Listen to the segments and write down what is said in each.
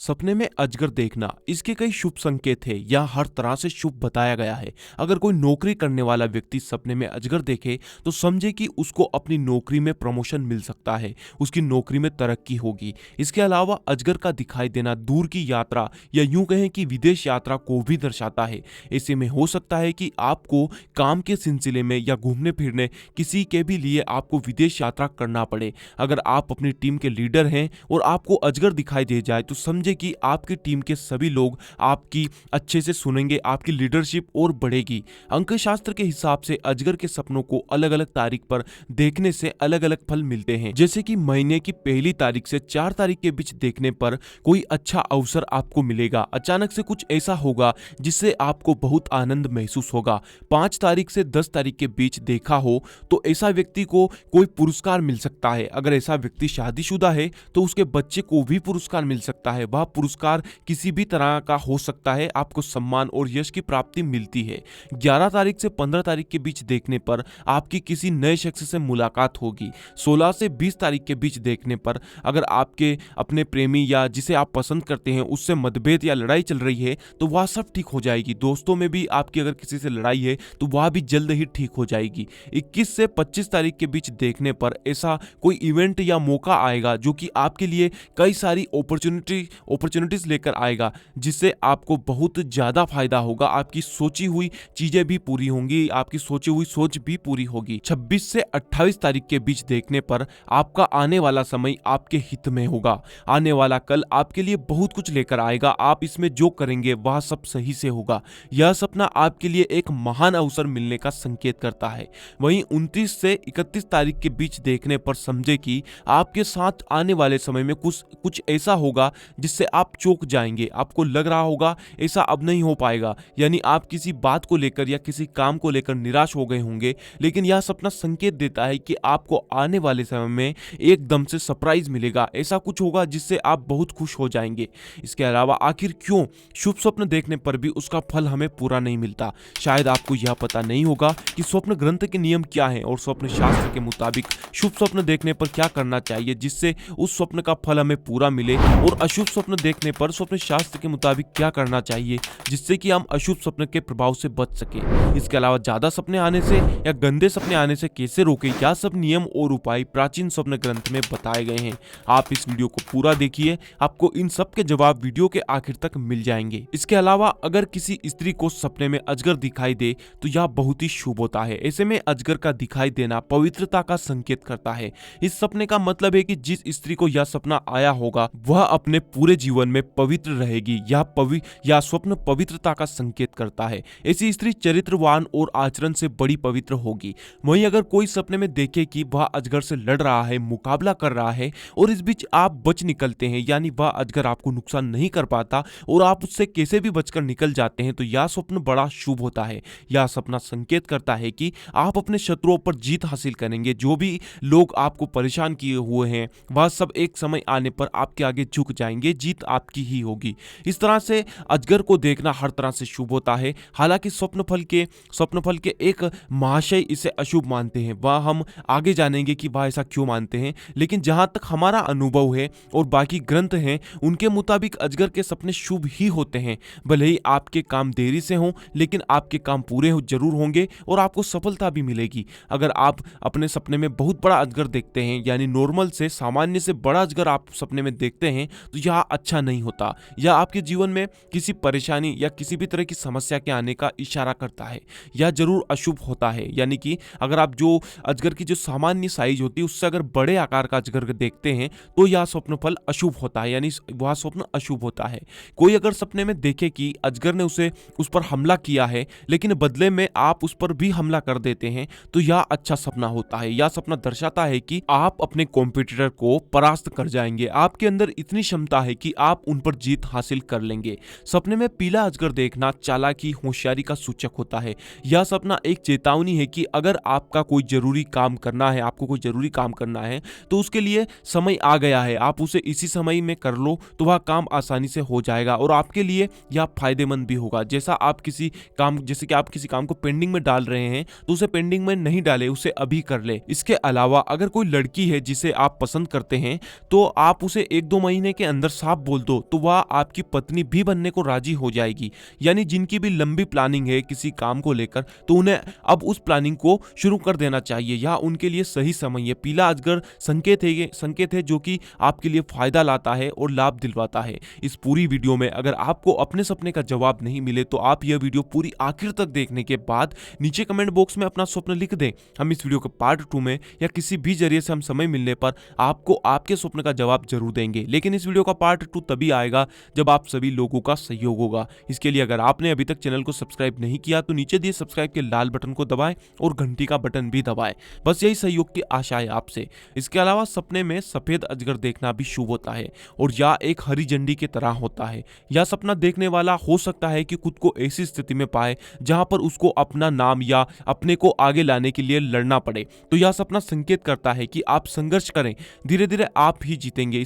सपने में अजगर देखना इसके कई शुभ संकेत है या हर तरह से शुभ बताया गया है। अगर कोई नौकरी करने वाला व्यक्ति सपने में अजगर देखे तो समझे कि उसको अपनी नौकरी में प्रमोशन मिल सकता है, उसकी नौकरी में तरक्की होगी। इसके अलावा अजगर का दिखाई देना दूर की यात्रा या यूं कहें कि विदेश यात्रा को भी दर्शाता है। ऐसे में हो सकता है कि आपको काम के सिलसिले में या घूमने फिरने किसी के भी लिए आपको विदेश यात्रा करना पड़े। अगर आप अपनी टीम के लीडर हैं और आपको अजगर दिखाई दे जाए तो समझे कि आपकी टीम के सभी लोग आपकी अच्छे से सुनेंगे, आपकी लीडरशिप और बढ़ेगी। अंकशास्त्र के हिसाब से अजगर के सपनों को अलग अलग तारीख पर देखने से अलग अलग फल मिलते हैं। जैसे कि महीने की पहली तारीख से 4 तारीख के बीच देखने पर कोई अच्छा अवसर आपको मिलेगा। अचानक से कुछ ऐसा होगा जिससे आपको बहुत आनंद महसूस होगा। 5 तारीख से 10 तारीख के बीच देखा हो तो ऐसा व्यक्ति को कोई पुरस्कार मिल सकता है। अगर ऐसा व्यक्ति शादीशुदा है तो उसके बच्चे को भी पुरस्कार मिल सकता है। वह पुरस्कार किसी भी तरह का हो सकता है, आपको सम्मान और यश की प्राप्ति मिलती है। 11 तारीख से 15 तारीख के बीच देखने पर आपकी किसी नए शख्स से मुलाकात होगी। 16 से 20 तारीख के बीच देखने पर अगर आपके अपने प्रेमी या जिसे आप पसंद करते हैं उससे मतभेद या लड़ाई चल रही है तो वह सब ठीक हो जाएगी। दोस्तों में भी आपकी अगर किसी से लड़ाई है तो वह भी जल्द ही ठीक हो जाएगी। 21 से 25 तारीख के बीच देखने पर ऐसा कोई इवेंट या मौका आएगा जो कि आपके लिए कई सारी अपॉर्चुनिटीज लेकर आएगा, जिससे आपको बहुत ज्यादा फायदा होगा। आपकी सोची हुई चीजें भी पूरी होंगी, आपकी सोची हुई सोच भी पूरी होगी। 26 से 28 तारीख के बीच देखने पर आपका आने वाला समय आपके हित में होगा। आने वाला कल आपके लिए बहुत कुछ लेकर आएगा। आप इसमें जो करेंगे वह सब सही से होगा। यह सपना आपके लिए एक महान अवसर मिलने का संकेत करता है। वहीं 29 से 31 तारीख के बीच देखने पर समझे कि आपके साथ आने वाले समय में कुछ ऐसा होगा जिससे आप चौंक जाएंगे। आपको लग रहा होगा ऐसा अब नहीं हो पाएगा, यानी आप किसी बात को लेकर या किसी काम को लेकर निराश हो गए होंगे। लेकिन यह सपना संकेत देता है कि आपको आने वाले समय में एकदम से सरप्राइज मिलेगा। ऐसा कुछ होगा जिससे आप बहुत खुश हो जाएंगे। इसके अलावा आखिर क्यों शुभ स्वप्न देखने पर भी उसका फल हमें पूरा नहीं मिलता? शायद आपको यह पता नहीं होगा कि स्वप्न ग्रंथ के नियम क्या है और स्वप्न शास्त्र के मुताबिक शुभ स्वप्न देखने पर क्या करना चाहिए जिससे उस स्वप्न का फल हमें पूरा मिले, और अशुभ स्वप्न देखने पर स्वप्न शास्त्र के मुताबिक क्या करना चाहिए जिससे कि हम अशुभ स्वप्न के प्रभाव से बच सके। इसके अलावा ज्यादा सपने आने से या गंदे सपने आने से कैसे रोके, यह सब नियम और उपाय प्राचीन स्वप्न ग्रंथ में बताए गए हैं। आप इस वीडियो को पूरा देखिए, आपको इन सब के जवाब वीडियो के आखिर तक मिल जाएंगे। इसके अलावा अगर किसी स्त्री को सपने में अजगर दिखाई दे तो यह बहुत ही शुभ होता है। ऐसे में अजगर का दिखाई देना पवित्रता का संकेत करता है। इस सपने का मतलब है कि जिस स्त्री को यह सपना आया होगा वह अपने पूरे जीवन में पवित्र रहेगी। यह स्वप्न पवित्रता का संकेत करता है। ऐसी स्त्री चरित्रवान और आचरण से बड़ी पवित्र होगी। वहीं अगर कोई सपने में देखे कि वह अजगर से लड़ रहा है, मुकाबला कर रहा है और इस बीच आप बच निकलते हैं, यानी वह अजगर आपको नुकसान नहीं कर पाता और आप उससे कैसे भी बचकर निकल जाते हैं, तो यह स्वप्न बड़ा शुभ होता है। यह सपना संकेत करता है कि आप अपने शत्रुओं पर जीत हासिल करेंगे। जो भी लोग आपको परेशान किए हुए हैं वह सब एक समय आने पर आपके आगे झुक जाएंगे, जीत आपकी ही होगी। इस तरह से अजगर को देखना हर तरह से शुभ होता है। हालांकि स्वप्नफल के एक महाशय इसे अशुभ मानते हैं, वह हम आगे जानेंगे कि वह ऐसा क्यों मानते हैं। लेकिन जहां तक हमारा अनुभव है और बाकी ग्रंथ हैं उनके मुताबिक अजगर के सपने शुभ ही होते हैं। भले ही आपके काम देरी से हों लेकिन आपके काम पूरे जरूर होंगे और आपको सफलता भी मिलेगी। अगर आप अपने सपने में बहुत बड़ा अजगर देखते हैं, यानी नॉर्मल से सामान्य से बड़ा अजगर आप सपने में देखते हैं, तो यह अच्छा नहीं होता। यह आपके जीवन में किसी परेशानी या किसी भी तरह की समस्या के आने का इशारा करता है। यह जरूर अशुभ होता है, यानी कि अगर आप जो अजगर की जो सामान्य साइज होती है उससे अगर बड़े आकार का अजगर देखते हैं तो यह स्वप्न फल अशुभ होता है, यानी वह स्वप्न अशुभ होता है। कोई अगर सपने में देखे कि अजगर ने उस पर हमला किया है लेकिन बदले में आप उस पर भी हमला कर देते हैं, तो यह अच्छा सपना होता है। यह सपना दर्शाता है कि आप अपने कॉम्पिटिटर को परास्त कर जाएंगे। आपके अंदर इतनी क्षमता है कि आप उन पर जीत हासिल कर लेंगे। सपने में पीला अजगर देखना चालाकी, होशियारी का सूचक होता है। यह सपना एक चेतावनी है कि अगर आपका कोई जरूरी काम करना है, आपको कोई जरूरी काम करना है तो उसके लिए समय आ गया है। आप उसे इसी समय में कर लो तो वह काम आसानी से हो जाएगा और आपके लिए यह फायदेमंद भी होगा। जैसे कि आप किसी काम को पेंडिंग में डाल रहे हैं तो उसे पेंडिंग में नहीं डाले, उसे अभी कर ले। इसके अलावा अगर कोई लड़की है जिसे आप पसंद करते हैं तो आप उसे 1-2 महीने के अंदर साफ आप बोल दो तो वह आपकी पत्नी भी बनने को राजी हो जाएगी। यानी जिनकी भी लंबी प्लानिंग है किसी काम को लेकर, तो उन्हें अब उस प्लानिंग को शुरू कर देना चाहिए, या उनके लिए सही समय है। पीला अजगर संकेत है, ये संकेत है जो कि आपके लिए फायदा लाता है और लाभ दिलवाता है। इस पूरी वीडियो में अगर आपको अपने सपने का जवाब नहीं मिले तो आप यह वीडियो पूरी आखिर तक देखने के बाद नीचे कमेंट बॉक्स में अपना स्वप्न लिख दें। हम इस वीडियो के पार्ट 2 में या किसी भी जरिए से हम समय मिलने पर आपको आपके स्वप्न का जवाब जरूर देंगे। लेकिन इस वीडियो का पार्ट 2 तभी आएगा जब आप सभी लोगों का सहयोग होगा। इसके लिए अगर आपने अभी तक चैनल को सब्सक्राइब नहीं किया तो नीचे दिए सब्सक्राइब के लाल बटन को दबाएं और घंटी का बटन भी दबाएं। बस यही सहयोग की आशा है आपसे। इसके अलावा सपने में सफेद अजगर देखना भी शुभ होता है और यह एक हरी झंडी की तरह होता है। यह सपना देखने वाला हो सकता है कि खुद को ऐसी स्थिति में पाए जहां पर उसको अपना नाम या अपने को आगे लाने के लिए लड़ना पड़े। तो यह सपना संकेत करता है कि आप संघर्ष करें, धीरे धीरे आप ही जीतेंगे।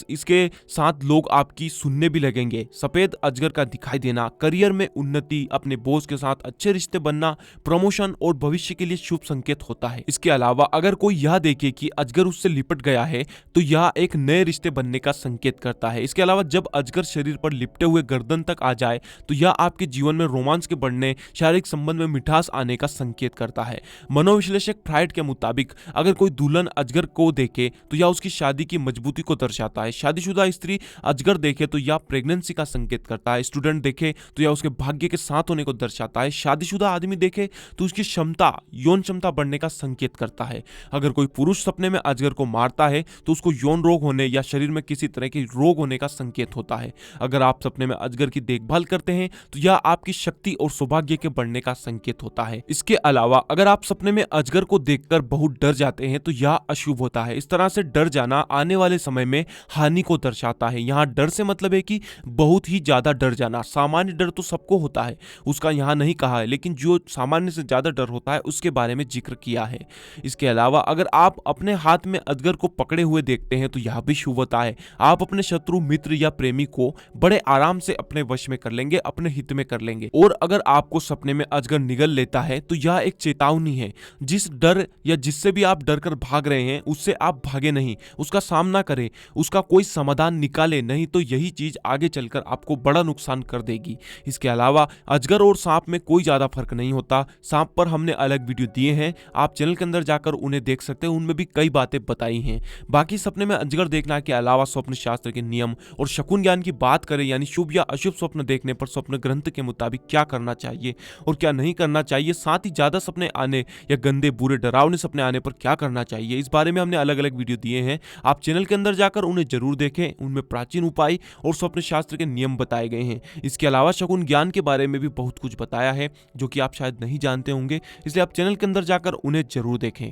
इसके साथ लोग आपकी सुनने भी लगेंगे। सफेद अजगर का दिखाई देना करियर में उन्नति, अपने बॉस के साथ अच्छे रिश्ते बनना, प्रमोशन और भविष्य के लिए शुभ संकेत होता है। इसके अलावा अगर कोई यह देखे कि अजगर उससे लिपट गया है तो यह एक नए रिश्ते बनने का संकेत करता है। इसके अलावा जब अजगर शरीर पर लिपटे हुए गर्दन तक आ जाए तो यह आपके जीवन में रोमांच के बढ़ने, शारीरिक संबंध में मिठास आने का संकेत करता है। मनोविश्लेषक फ्राइड के मुताबिक अगर कोई दुल्हन अजगर को देखे तो यह उसकी शादी की मजबूती को दर्शाता है। शादीशुदा स्त्री अजगर देखे तो यह प्रेगनेंसी का संकेत करता है। स्टूडेंट देखे तो यह उसके भाग्य के साथ होने को दर्शाता है। शादीशुदा आदमी देखे तो उसकी क्षमता, यौन क्षमता बढ़ने का संकेत करता है। अगर कोई पुरुष सपने में अजगर को मारता है तो उसको यौन रोग होने या शरीर में किसी तरह के रोग होने का संकेत होता है। अगर आप सपने में अजगर की देखभाल करते हैं तो यह आपकी शक्ति और सौभाग्य के बढ़ने का संकेत होता है। इसके अलावा अगर आप सपने में अजगर को देखकर बहुत डर जाते हैं तो यह अशुभ होता है। इस तरह से डर जाना आने वाले समय में हानि को दर्शाता है। यहाँ डर से मतलब है कि बहुत ही ज्यादा डर जाना। सामान्य डर तो सबको होता है, उसका यहाँ नहीं कहा है, लेकिन जो सामान्य से ज्यादा डर होता है उसके बारे में जिक्र किया है। इसके अलावा अगर आप अपने हाथ में अजगर को पकड़े हुए देखते हैं तो यह भी शुभ होता है। आप अपने शत्रु, मित्र या प्रेमी को बड़े आराम से अपने वश में कर लेंगे, अपने हित में कर लेंगे। और अगर आपको सपने में अजगर निगल लेता है तो यह एक चेतावनी है। जिस डर या जिससे भी आप डर कर भाग रहे हैं उससे आप भागे नहीं, उसका सामना करें, उसका कोई समाधान निकाले, नहीं तो यही चीज आगे चलकर आपको बड़ा नुकसान कर देगी। इसके अलावा अजगर और सांप में कोई ज्यादा फर्क नहीं होता। सांप पर हमने अलग वीडियो दिए हैं, आप चैनल के अंदर जाकर उन्हें देख सकते हैं, उनमें भी कई बातें बताई हैं। बाकी सपने में अजगर देखना के अलावा स्वप्न शास्त्र के नियम और शकुन ज्ञान की बात करें, यानी शुभ या अशुभ स्वप्न देखने पर स्वप्न ग्रंथ के मुताबिक क्या करना चाहिए और क्या नहीं करना चाहिए, साथ ही ज्यादा सपने आने या गंदे, बुरे, डरावने सपने आने पर क्या करना चाहिए, इस बारे में हमने अलग अलग वीडियो दिए हैं। आप चैनल के अंदर जाकर उन्हें जरूर देखें, उनमें प्राचीन उपाय और स्वप्न शास्त्र के नियम बताए गए हैं। इसके अलावा शकुन ज्ञान के बारे में भी बहुत कुछ बताया है जो कि आप शायद नहीं जानते होंगे, इसलिए आप चैनल के अंदर जाकर उन्हें जरूर देखें।